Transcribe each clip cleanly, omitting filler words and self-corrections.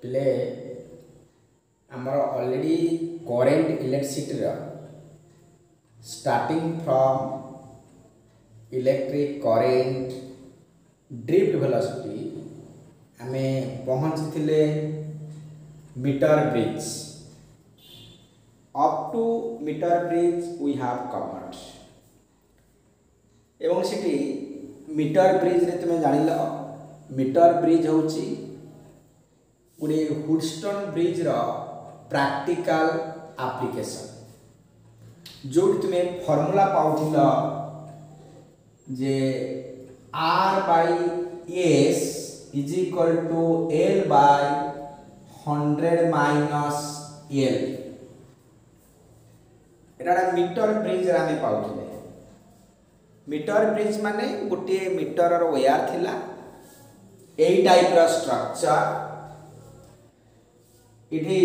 Play आमर already current electricity starting from electric current drift velocity आमे पहुँचते metre bridge up to metre bridge we have covered एवं सिटी metre bridge रे तुम जान मीटर ब्रिज होची गोटे हुडस्टन ब्रिज रो प्रैक्टिकल एप्लिकेशन जो तुम्हें फॉर्मूला पाउथिल जे R by S is equal to L by 100 minus L Etah metre bridge रे आमे पाउथिले मीटर ब्रिज माने गोटे मीटर रो वायर थिला एई टाइप रो स्ट्रक्चर इठी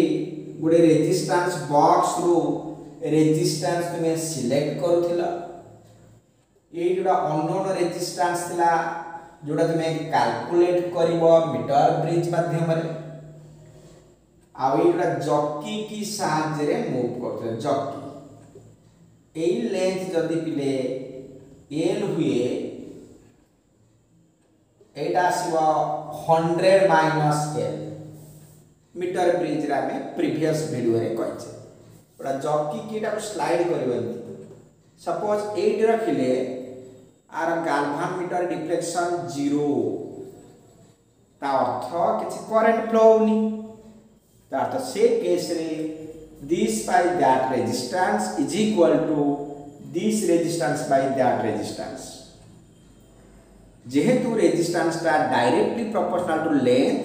गोटे रेजिस्टेंस बॉक्स रो रेजिस्टेंस तुम्हें सिलेक्ट करूथिला ये जोड़ा अननोन रेजिस्टेंस थिला जोड़ा तुम्हें कैलकुलेट करिवो मीटर ब्रिज माध्यम रे आ ये जोड़ा जॉकी की साहाय्य रे मूव करथे जॉकी एई लेंथ जदी पिले एल हुए एटा आसीबो 100 माइनस एल मीटर ब्रिज रे आमे प्रीवियस वीडियो रे कहिचे ओडा जॉकी कीटा को स्लाइड करबंती सपोज 8 रखिले आर गाल्वान मीटर डिफ्लेक्शन 0 ता अर्थ किछि करंट फ्लो होनी ता अर्थ से केस रे this by that resistance is equal to this resistance by that resistance जेहेतु रेजिस्टेंस ता directly proportional to length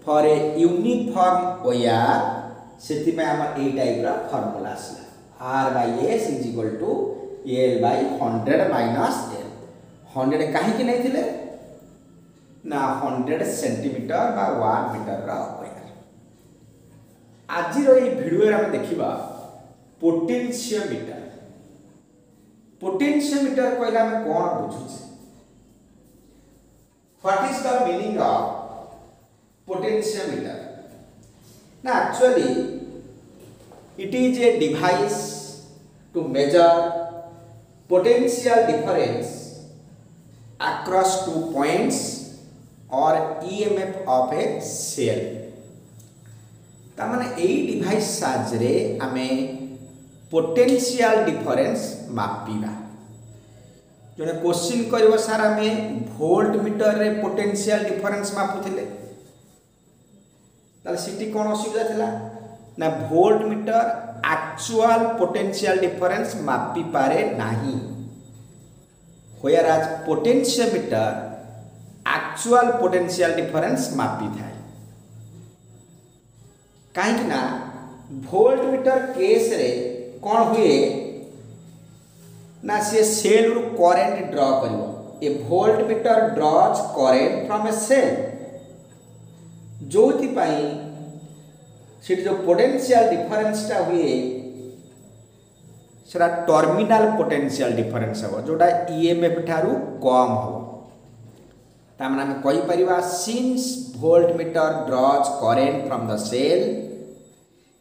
for a uniform wire सेति में हम ए टाइप रा फार्मूला आसला R by S is equal to L by 100 minus L 100 काहे कि नहीं थिले ना 100 सेंटीमीटर बा वाट मीटर रा वायर आज रो ए वीडियो रे हम देखिबा पोटेंशियोमीटर कहला हम कोन बुझुछे what is the meaning of potentiometer now actually it is a device to measure potential difference across two points or EMF of a cell ता माने एई डिवाइस साहाय्य रे आमे पोटेंशियल डिफरेंस मापिबा जने क्वेश्चन करबो सर आमे वोल्ट मीटर रे potential difference मापुथिले ताले सिटी कोन असुविधा थिला ना volt meter actual potential difference मापी पारे नाही होयर आज पोटेंशियोमीटर एक्चुअल पोटेंशियल डिफरेंस मापी थाए काहे ना वोल्ट मीटर केस रे कोन हुए ना से सेल रु करंट ड्रॉ करिवो a voltmeter draws current from a cell जोति पाई सिट जो पोटेंशियल डिफरेंस ता हुए सेरा टर्मिनल पोटेंशियल डिफरेंस हो जोटा ईएमएफ थारु कम हो ता माने हम कहि परिबा since voltmeter draws current from the cell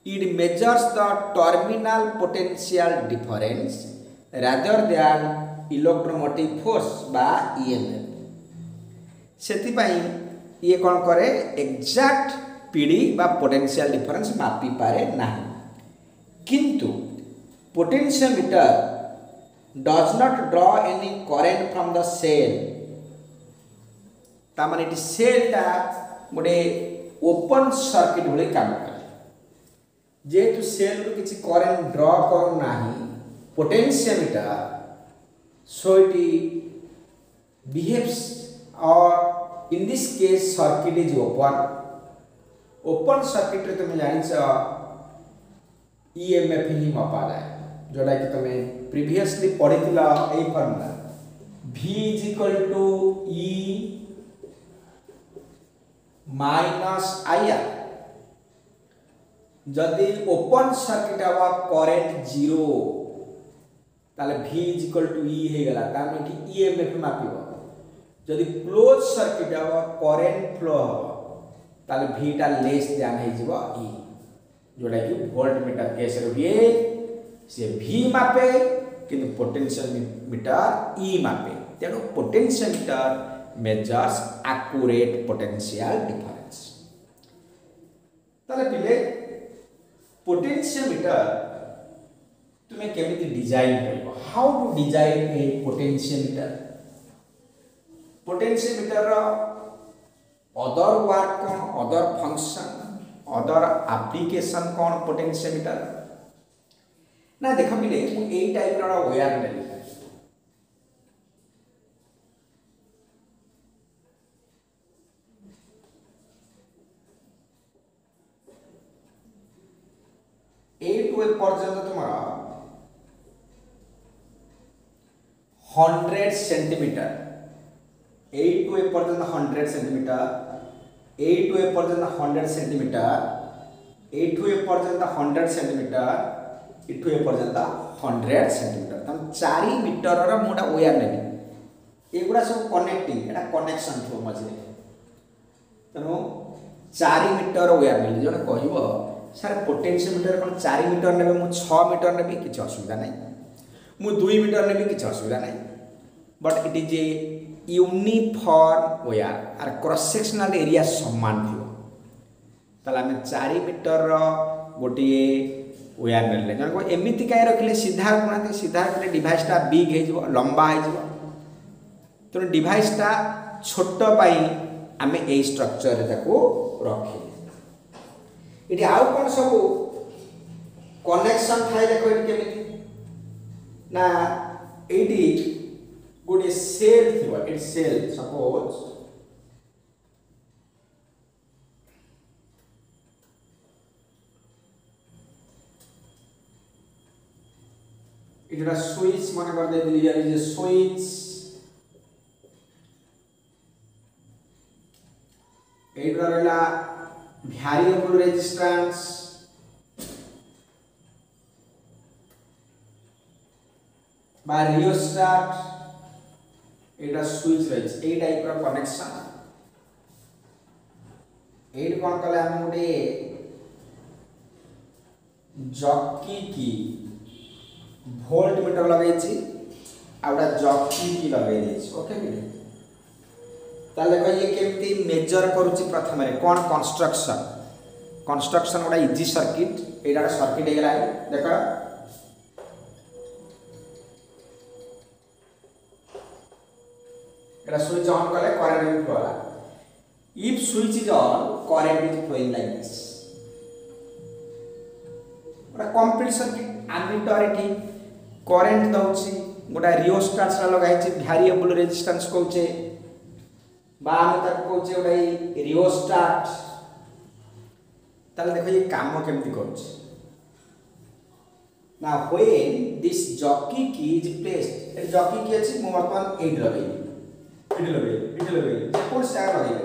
it measures the terminal potential difference rather than electromotive force बा ईएमएफ सेति पाई ये कौन करे एग्जैक्ट पीडी बा पोटेंशियल डिफरेंस मापी पारे नाही किंतु potentiometer does not draw any current from the cell ता माने इट सेल ता गोटे ओपन सर्किट भले काम करे जेतु सेल रो किछि करंट ड्रॉ करू नाही पोटेंशियोमीटर सो इट बिहेव्स और in this case circuit is open circuit रे तुम जानि छ EMF ही मापा जाए जोड़ा कि तुम प्रीवियसली पढ़िथिला ए formula V is equal to E minus IR जदि ओपन सर्किट हवा करंट 0 ताले V is equal to E हे गला ता माने EMF मापिबो जदि क्लोज सर्किट हवा करंट फ्लो हवा ताले v टा लेस दैन हे जिवो e जोटा कि वोल्ट मीटर केस रे हुए से v मापे किंतु पोटेंशियल मीटर e मापे तेणु potentiometer measures accurate potential difference ताले पिले पोटेंशियल मीटर तुम्हें केमिति डिजाइन करिवो how to design a potentiometer रो अदर वर्क कौन अदर फंक्शन अदर एप्लीकेशन कौन पोटेंशियल मीटर ना देख पिले मु एई टाइप रो वायर नेली ए टू ए पर्यंत तुम्हारा 100 सेंटीमीटर ए टू ए पर्यंत 100 सेंटीमीटर ए टू ए पर्यंत 100 सेंटीमीटर ए टू ए पर्यंत 100 सेंटीमीटर ए टू ए पर्यंत 100 सेंटीमीटर तम 4 मीटर रा मोटा वायर नेबी एगुडा सब कनेक्टिंग एटा कनेक्शन थो मझे तनो 4 मीटर वायर नेली जने कहिबो सर पोटेंशियल मीटर कोन 4 मीटर नेबे मु 6 मीटर नेबी किछ असुविधा नै मु 2 मीटर नेबी किछ असुविधा नै but it is a uniform wire आर क्रॉस सेक्शनल एरिया समान थियो तला में 4 मीटर रो गोटे वायर नेले जन को एमिति काय रखले सीधा कोनाते सीधा रखले डिवाइस टा बिग हे जिवो लंबा हे जिवो तो डिवाइस टा छोटो पाई आमे ए स्ट्रक्चर रे ताको रखी इटी आउ कोन सब कनेक्शन थाई देखो इटी केमिति ना एटी गोटे सेल थिबो इट सेल सपोज इटा स्विच माने कर दे दिया इज ए स्विच एटा रहला वेरिएबल रेजिस्टेंस बा रियोस्टेट एटा स्विच रहिस ए टाइप रो कनेक्शन एट कोन कले हम गोटे जॉकी की वोल्ट मीटर लगाई छी आउडा जॉकी की लगाई देछि ओके कि ताले को ये केमती मेजर करूची प्रथम रे कोन कंस्ट्रक्शन गोटा इजी सर्किट एटा सर्किट हेला देखो एटा स्विच ऑन कले करंट फ्लो होला if switch is on current is flowing like this ओटा कंप्लीट सर्किट एमीटर एठी करंट दउची गोटा रियोस्टेट सा लगाई छी वेरिएबल रेजिस्टेंस कहूचे बा हम तक कहूचे गोटा रियोस्टेट ताले देखो ये काम केमती करूची ना व्हेन दिस जॉकी की इज प्लेस्ड ए जॉकी की अछि मो वर्तमान एड लगेई इट लगे कोन से लगे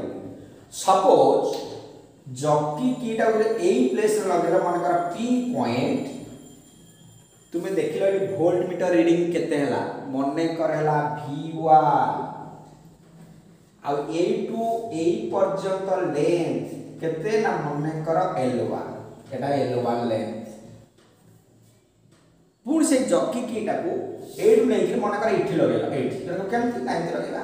सपोज जॉकी कीटा गोटे एई प्लेस रे लगेला मन कर पी पॉइंट तुमे देखिलो ए वोल्ट मीटर रीडिंग केते हला मने कर हला v1 uh A to A पर्यंत लेंथ केते ना मने कर l1 एटा l1 लेंथ पूर्ण से जॉकी कीटा को ए टू नै कि मन कर इठी लगेला एठी तो केमति नाइ लगेला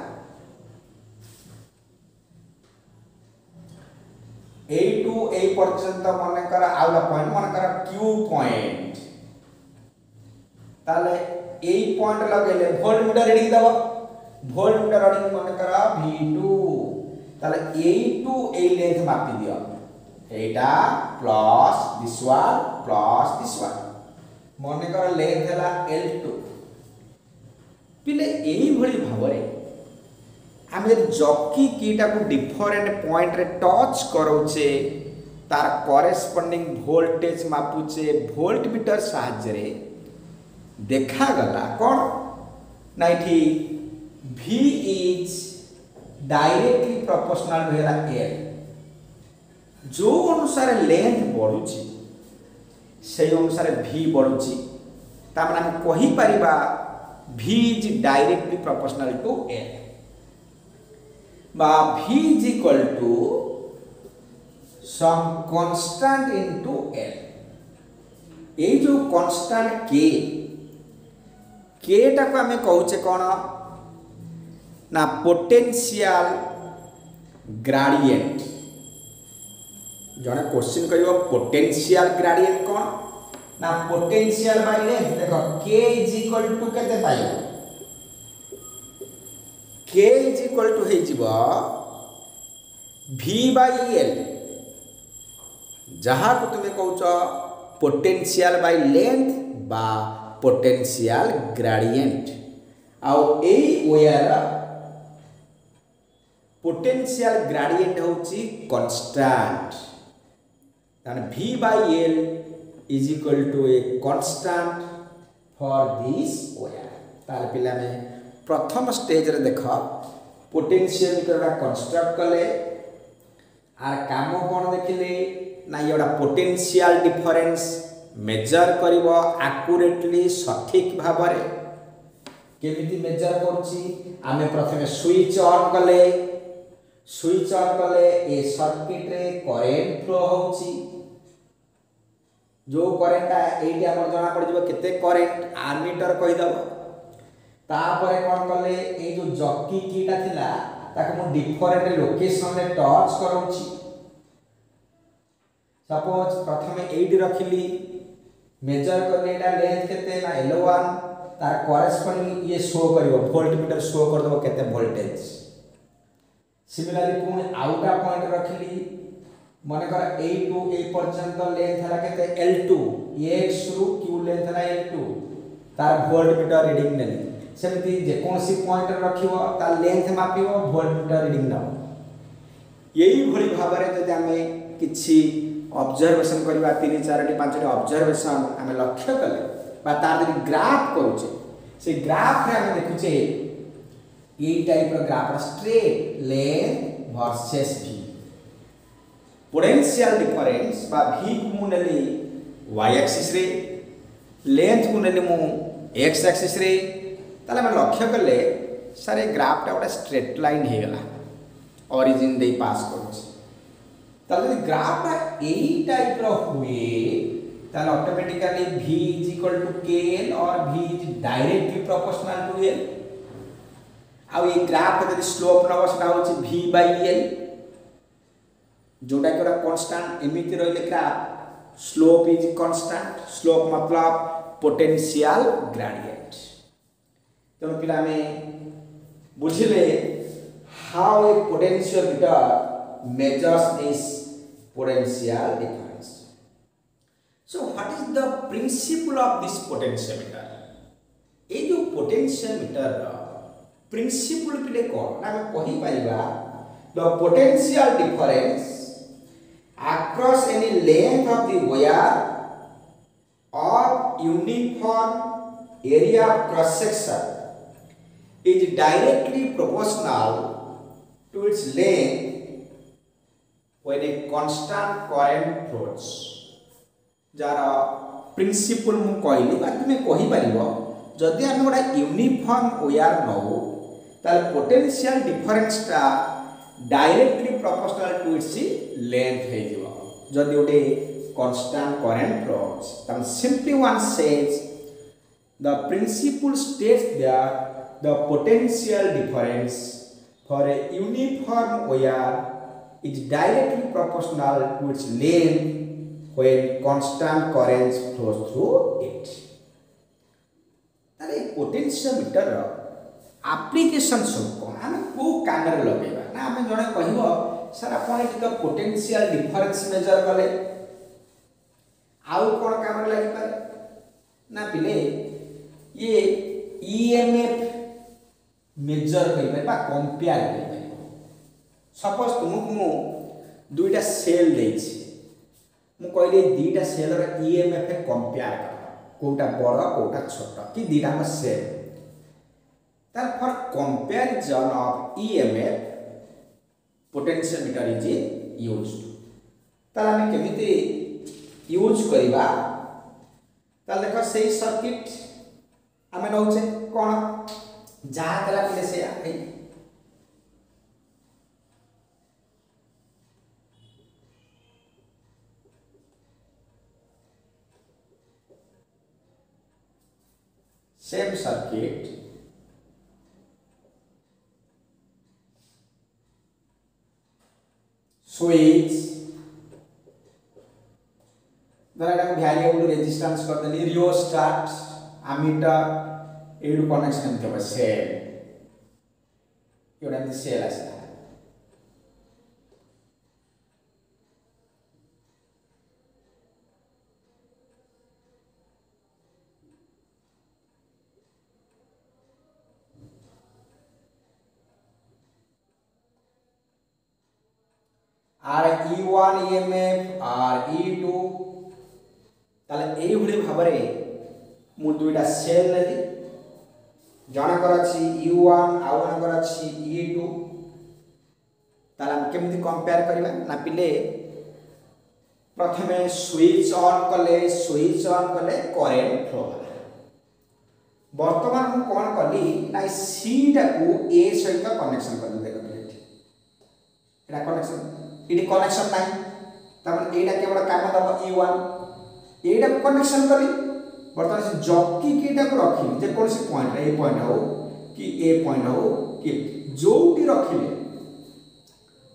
ए टू ए पर्यंत मन कर आउला पॉइंट मन कर q पॉइंट ताले ए पॉइंट लगेले वोल्ट मीटर रीडिंग दबो वोल्ट मीटर रीडिंग मन कर v2 ताले ए टू ए लेंथ मापी दियो एटा प्लस दिस वन मन कर लेंथ हला l2 पिले एई भली भाबरे आमे जॉकी कीटा को डिफरेंट पॉइंट रे टच करोचे तार corresponding voltage Mapuche volt meter साहाय्य रे देखा गला कोन नाइठी v इज डायरेक्टली प्रोपोर्शनल भेला l जो अनुसार लेंथ बढ़ुची से अनुसार v बढ़ुची ता माने हम कहि परिबा v is directly proportional to l बा v is equal to some constant into L ये जो constant K टाको आमे कहूचे कौन ना पोटेंशियल ग्रेडिएंट जने क्वेश्चन करियो पोटेंशियल ग्रेडिएंट कौन ना पोटेंशियल बाय लेंथ देखो K इज इक्वल टू केते पाइबो K इज इक्वल टू हे जिवो V बाय L जहाँ को तुम्हें कहूचो पोटेंशियल बाय लेंथ बा पोटेंशियल ग्रेडिएंट आउ ए वायर पोटेंशियल ग्रेडिएंट होची कांस्टेंट ताने V by L is equal to a constant for this wire ताले पिला में प्रथम स्टेज रे देखो पोटेंशियल मीटर कंस्ट्रक्ट कले आर काम कोन देखिले ना योडा पोटेंशियल डिफरेंस मेजर करिवो एक्यूरेटली सठिक भाबरे केमिति मेजर करछि आमे प्रथमे स्विच ऑन कले ए सर्किट रे करंट फ्लो होछि जो करंट एटी हमर जाना पड़ जिवो केते करंट आर्मीटर कहि दबो तापरे कोन कले ए जो जॉकी कीटा थिला ताको मु डिफरेंट लोकेशन रे टच करूछि सपोज प्रथमे एटी रखिली मेजर करले एटा लेंथ केते ना L1 तार कॉरेस्पोंडिंग ये शो करिवो वोल्टमीटर शो कर दबो केते वोल्टेज सिमिलरली पुणी आउटा पॉइंट रखली मन कर ए टू ए पर्यंत लेंथ हला केते L2 x रु q लेंथ हला L2 तार वोल्टमीटर रीडिंग नेली सेमती जे कोनसी पॉइंट रखिवो तार लेंथ मापिवो वोल्टमीटर रीडिंग नाउ यही भली भाबरे जदि हमें किछि ऑब्जर्वेशन करबा 3 4 5 ऑब्जर्वेशन हमें लक्ष्य कले बा तार जदि ग्राफ करूचे से ग्राफ रे हमें देखुचे ये टाइप रो graph straight length versus V potential difference बा V को नेली y एक्सिस रे लेंथ को नेली मु x एक्सिस रे ताले हम लक्ष्य कले सारे ग्राफ टा गोटे स्ट्रेट लाइन हे गला ओरिजिन दे पास करूछ ताले ग्राफ टा एई टाइप रो हुए ताले automatically V is equal to KL और V is directly proportional to L आ ये ग्राफ जदि स्लोप नबो सेटा होची V by L जोटा केरा कांस्टेंट एमिति रहले graph slope is constant slope मतलब पोटेंशियल ग्रेडिएंट तो पिला में बुझिले how a potentiometer measures this potential difference. So what is the principle of this potentiometer? ये जो potentiometer principle पिले कौन ना मैं कही पाइबा the potential difference across any length of the wire of uniform area of cross section is directly proportional to its length when a constant current flows. जार principle मु कहली बा तुमे कहि परिबो जदि हम गोटा यूनिफॉर्म वायर नौ तार पोटेंशियल डिफरेंस ता directly proportional to its length हे जिवो जदि गोटे कांस्टेंट करंट फ्लोस तम simply one says the principle states that the potential difference for a uniform wire is directly proportional to its length when constant current flows through it. तारे potentiometer application सब को हम को काम रे लगेबा ना हम जने कहिबो सर आपण एत पोटेंशियल डिफरेंस मेजर कले आउ कोन काम रे लागि पारे ना पिले ये ईएमएफ मेजर करि बा कंपेयर करि सपोज तुमको मु दुईटा सेल देछि मु कहले दुईटा सेल रे ईएमएफ कंपेयर कर कोटा बड़ कोटा छोटा कि दुईटा म सेल तार for comparison of EMF potentiometer is used ताला हम केमिति यूज करिबा ताल देखो सेही सर्किट हमें नउचे कोन जहाँ कला पिले से आई सेम सर्किट स्विच भैरिएबल रेजिस्टेंस कर देली रियोस्टाट एमीटर एडू कनेक्शन एमती हम सेल एमती सेल आसला are E1 EMF are E2 ताले एई भली भाबरे मु दुईटा सेल नेली जनकर अछि E1 आ जनकर अछि E2 ताले हम केमति कंपेयर करबा ना पिले प्रथमे स्विच ऑन कले करेंट फ्लो होला वर्तमान मु कोन कली ना सी टाकू ए सहित कनेक्शन कर दे देखले एटा कनेक्शन इडी कनेक्शन नाही तमन एटा केवल काम दब E1 एटा कनेक्शन कली वर्तमान से जॉकी केटा को रखी जे कोन से पॉइंट ए पॉइंट हो कि ए पॉइंट हो कि जोटी रखिले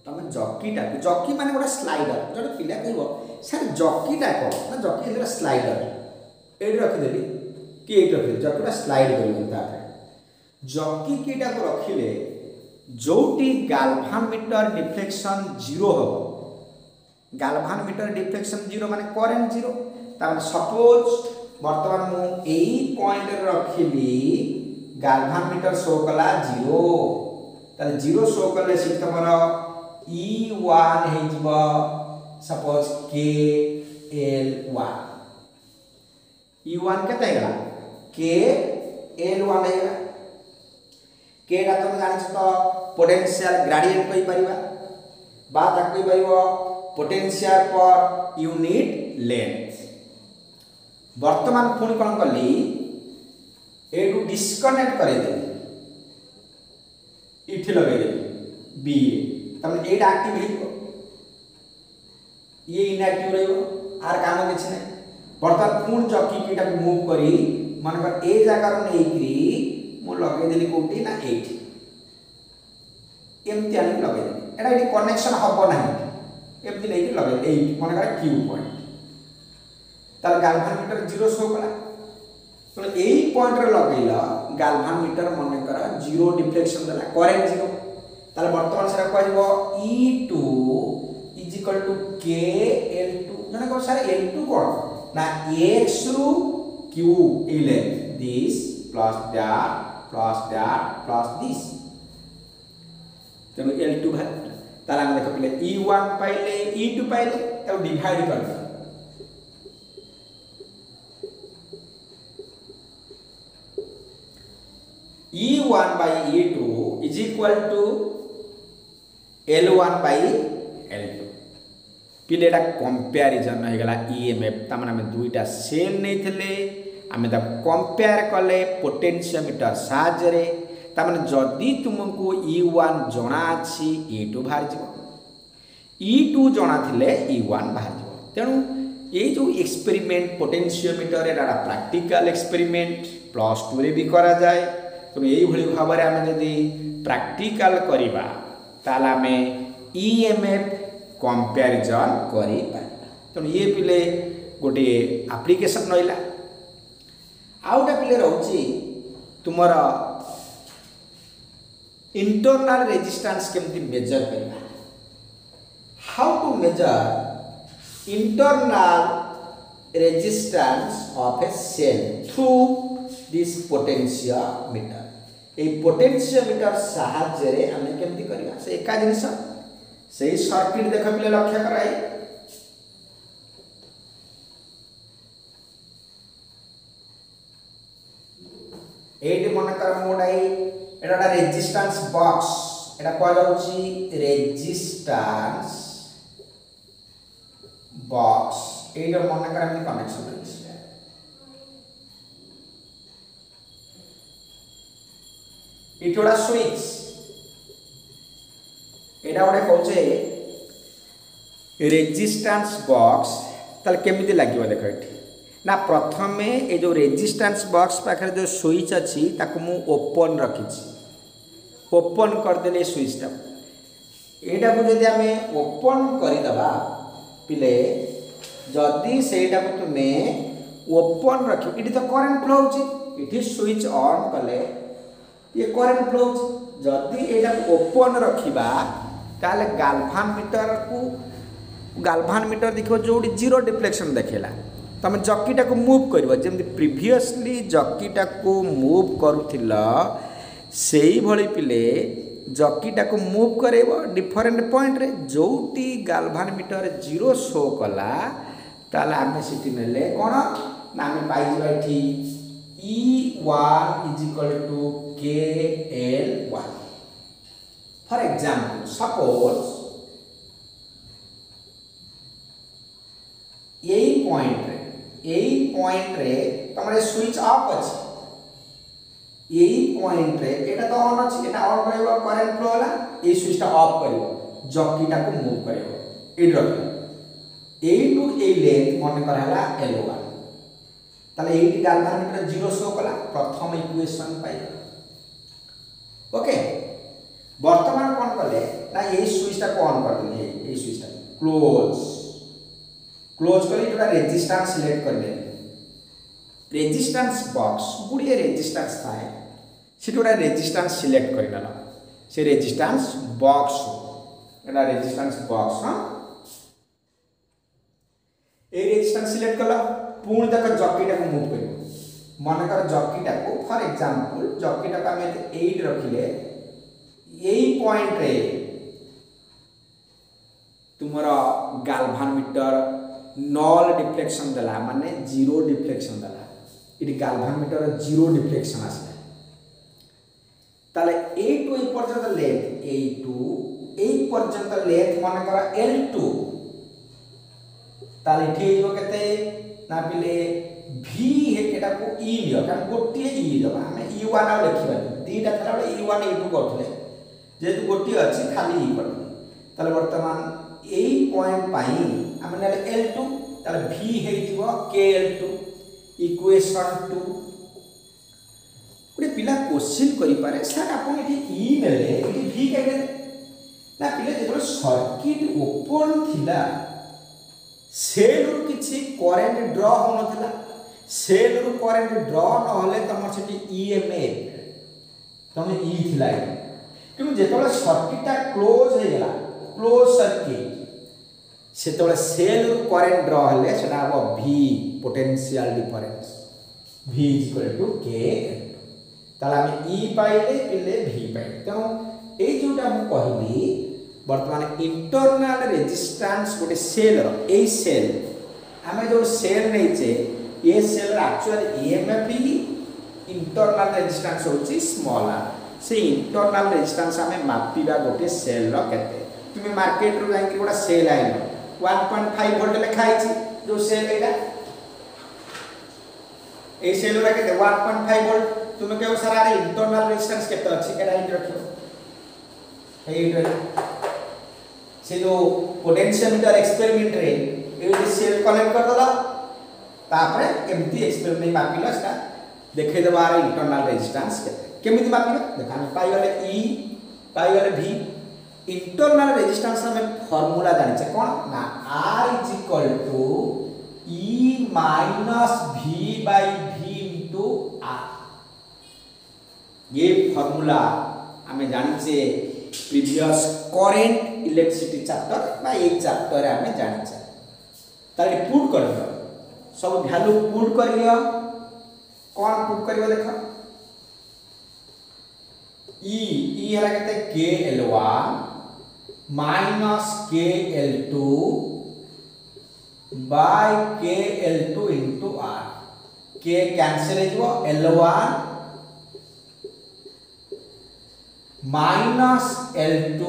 तमे जॉकी माने गोटा स्लाइडर जडे पिला कहबो सर जॉकी टा को ना जॉकी इज स्लाइडर एडी रखि देली कि एडी रखि जॉकी टा स्लाइड करियो तारे जॉकी केटा को रखिले जोटी गाल्वानोमीटर डिफ्लेक्शन 0 हो गाल्वानोमीटर डिफ्लेक्शन 0 माने करंट 0 तार सपोज वर्तमान मु एई पॉइंट रे रखिली गाल्वानोमीटर शो कला 0 ताले 0 शो करले से तमर E1 हे जिवो सपोज KL1 E1 केते हेला KL1 हेला केटा तुम जानि छ तो पोटेंशियल ग्रेडिएंट कहि परिबा बा ता कहि परिबो पोटेंशियल पर यूनिट लेंथ वर्तमान पुणी कोन कली एडू डिस्कनेक्ट करे देली इठी लगे देली बी तमने एटा एक्टिव हेइबो ये इनएक्टिव रहइबो आर काम किछ नै वर्तमान पुण जॉकी केटा मूव करी मन कर ए जगह रो नेइकरी मु लगे देली कोटी ना 8 एमती आनी लगे देली एटा इटी कनेक्शन हबो नाही एमती नै लगे 8 मन कर क्यू पॉइंट तार गाल्वानोमीटर 0 शो कला तो एई पॉइंट रे लगेला गाल्वानोमीटर मन कर 0 डिफ्लेक्शन देला करंट 0 तार वर्तमान सर कहबो E2 KL2 जने को सर L2 कोन ना x ru q A length this plus that this तेनु L2 भाग ताला हम देख पले E1 पाइले E2 पाइले तब डिवाइड कर दे E1 by E2 is equal to L1 by L2 पिलेटा कंपैरिजन हो गला EMF तमन हम दुईटा सेल नै थिले आमे ता कंपेयर कले पोटेंशियोमीटर साजरे तमन जदी तुमको E1 जणा अछि E2 बाहर जिवो E2 जणा थिले E1 बाहर जिवो तेनु ए जो एक्सपेरिमेंट पोटेंशियोमीटर एटा प्रैक्टिकल एक्सपेरिमेंट +2 रे भी करा जाय तो एई भली भाबरे आमे जदी प्रैक्टिकल करिबा ताला में EMF कंपैरिजन करि पाइबा तो ये पिले गोटे एप्लीकेशन नइला आउटा पिले रहउची तुमरा इंटरनल रेजिस्टेंस केमती मेजर करबा how to measure internal resistance of a cell through this potentiometer ए पोटेंशियोमीटर सहायता रे हम केमती करबा से एका जिनिस सेही सर्किट देख पिले लक्ष्य कराई एटी मन कर मोडाई एटा रेजिस्टेंस बॉक्स एटा को जाउची रेजिस्टेंस बॉक्स एटा मन कर हम कनेक्शन रखिस इटोडा स्विच एटा ओडे कहउचे रेजिस्टेंस बॉक्स तल केमिति लागिबो देखो एठी ना प्रथम ये जो रेजिस्टेंस बॉक्स पाखे जो स्विच अच्छी ताको मु ओपन रखी ओपन करदे स्विचटा यहाँ को जब आम ओपन करदे पिले जदि सेटा को तुम्हें ओपन रख ये तो करेन्ट फ्लो होती स्विच ऑन कले ये करेन्ट फ्लो जदि यहाँ ओपन रखा ताले गाल्भान मीटर देखो जो जीरो डिफ्लेक्शन देखेला तुम जकीटा को मूव कर जमी प्रिवियसली जकीटा को मूव करुला से भली पिले जकीटा को मूव कर डिफरेंट पॉइंट रे जोटी गाल्भान मीटर जीरो शो कला ताले आमे सिटी नेले कोन ना आमे पाइबा एठी E1 = KL1 for example suppose यही पॉइंट रे तमरे स्विच ऑफ अछि यही पॉइंट रे एटा तो ऑन अछि एटा ऑन करबो करंट फ्लो होला ए स्विचटा ऑफ करबो जकीटा को मूव करबो ए रख ए टू ए लेंथ मन करहला L1 ताले एटी गाल्भान मीटर जीरो शो कला प्रथम इक्वेशन पाई ओके वर्तमान कोन कले ना ए स्विचटा को ऑन कर देले ए स्विचटा क्लोज करी जोटा रेजिस्टेंस सिलेक्ट कर ले रेजिस्टेंस बॉक्स गुड़िए रेजिस्टेंस थाए से जोटा रेजिस्टेंस सिलेक्ट कर देला से रेजिस्टेंस बॉक्स एटा रेजिस्टेंस बॉक्स हां ए रेजिस्टेंस सिलेक्ट कला पूर्ण तक जकीटा को मूव करियो मन कर जकीटा को फॉर एग्जांपल जकीटा को हम 8 रखिले यही पॉइंट रे तुमरा गाल्भान मीटर नॉल डिफ्लेक्शन देला माने जीरो डिफ्लेक्शन देला इटी गाल्भान मीटर जीरो डिफ्लेक्शन आसला ताले A2 ए पर्यंत लेंथ A2 ए पर्यंत लेंथ मन करा L2 ताले ठीक हो केते ना पिले V हेटा को E लियो कारण गोटिए E दबा हमें E1 आ लिखिबा दीटा थला E1 E2 करथले जेतु गोटिए अछि खाली E कर ताले वर्तमान ए पॉइंट पाई हम नेले L2 ताले V हेइतिबो KL2 इक्वेशन 2 गुटे पिला क्वेश्चन करि पारे सर आपण एठी E नेले एठी V काहे ना पिले जेतो सर्किट ओपन थिला सेल रु किछि करंट ड्रॉ हो नथिला सेल रु करंट ड्रॉ न होले तमर सेठी EMF तमे E थिला किनु जेतोले सर्किटटा क्लोज हे गेला क्लोज सर्किट सेतोले सेल रु करंट ड्रॉ होले सेटा हो V potential difference V = K ताला हम E पाइले पिले V पाइले तो ए जोटा हम कहली वर्तमान इंटरनल रेजिस्टेंस गोटे सेल ए सेल आमे जो सेल नैचे ये cell actually EMF internal resistance होची स्मॉल r से इंटरनल रेजिस्टेंस आमे मापिबा गोटे सेल रो केते तुमे मार्केट रो जाई कि गोटा सेल आइलो 1.5 वोल्ट लिखाई छी जो सेल एटा ए सेल रो केते 1.5 वोल्ट तुमे केउ सारा इंटरनल रेजिस्टेंस केते अछि एटा इन रखियो एटा से जो पोटेंशियोमीटर एक्सपेरिमेंट रे ए सेल कनेक्ट कर दला तापरे एमती एक्सपेरिमेंट मापिला सेटा देखे दबार इंटरनल रेजिस्टेंस केमिति मापिबा देखा हम पाई गले E पाई गले V इंटरनल रेजिस्टेंस में फार्मूला जानि छै कोन ना R = E - V/V * R ये फार्मूला हमें जानि छै प्रीवियस करेंट इलेक्ट्रिसिटी चैप्टर ना एक चैप्टर हमें जानि छै ताले पुट कर दियो सब वैल्यू पुट कर लियो कोन पुट करियो देखो E हला केते KL1 - KL2 by KL2 into R K cancel हे जो L1 minus L2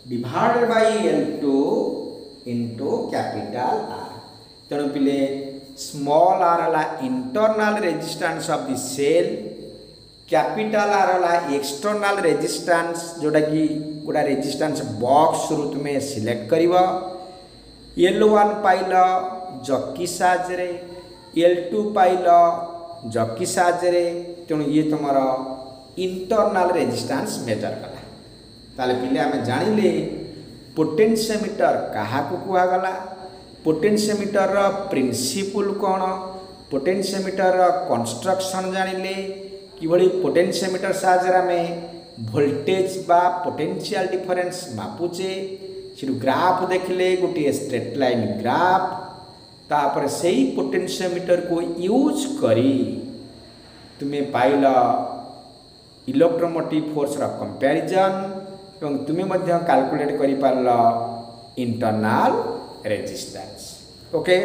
divided by L2 into capital R तेणु पिले स्मॉल r हला internal resistance of the cell capital R हला एक्सटर्नल रेजिस्टेंस जोटा कि गोटा रेजिस्टेंस बॉक्स रु तुमे सिलेक्ट करिवो L1 पाइल जकी साहाय्य L2 पाइल जकी साहाय्य तेणु ये तुम इंटरनल रेजिस्टेंस मेजर कला ताले पिले आमे जानिले पोटेंशियोमीटर क्या कहगला पोटेंशियोमीटर प्रिंसिपल कौन पोटेंशियोमीटर कंस्ट्रक्शन जानिले किभली पोटेंशियोमीटर साहाय्य आमे वोल्टेज बा पोटेंशियल डिफरेंस मापुचे से ग्राफ देखले गोटे स्ट्रेट लाइन ग्राफ तापर से ही पोटेंशियोमीटर को यूज करी तुम्हें पाइल इलेक्ट्रोमोटिव फोर्स रा कंपैरिजन एवं तुम्हें कैलकुलेट कर पार इंटरनल रेजिस्टेंस ओके।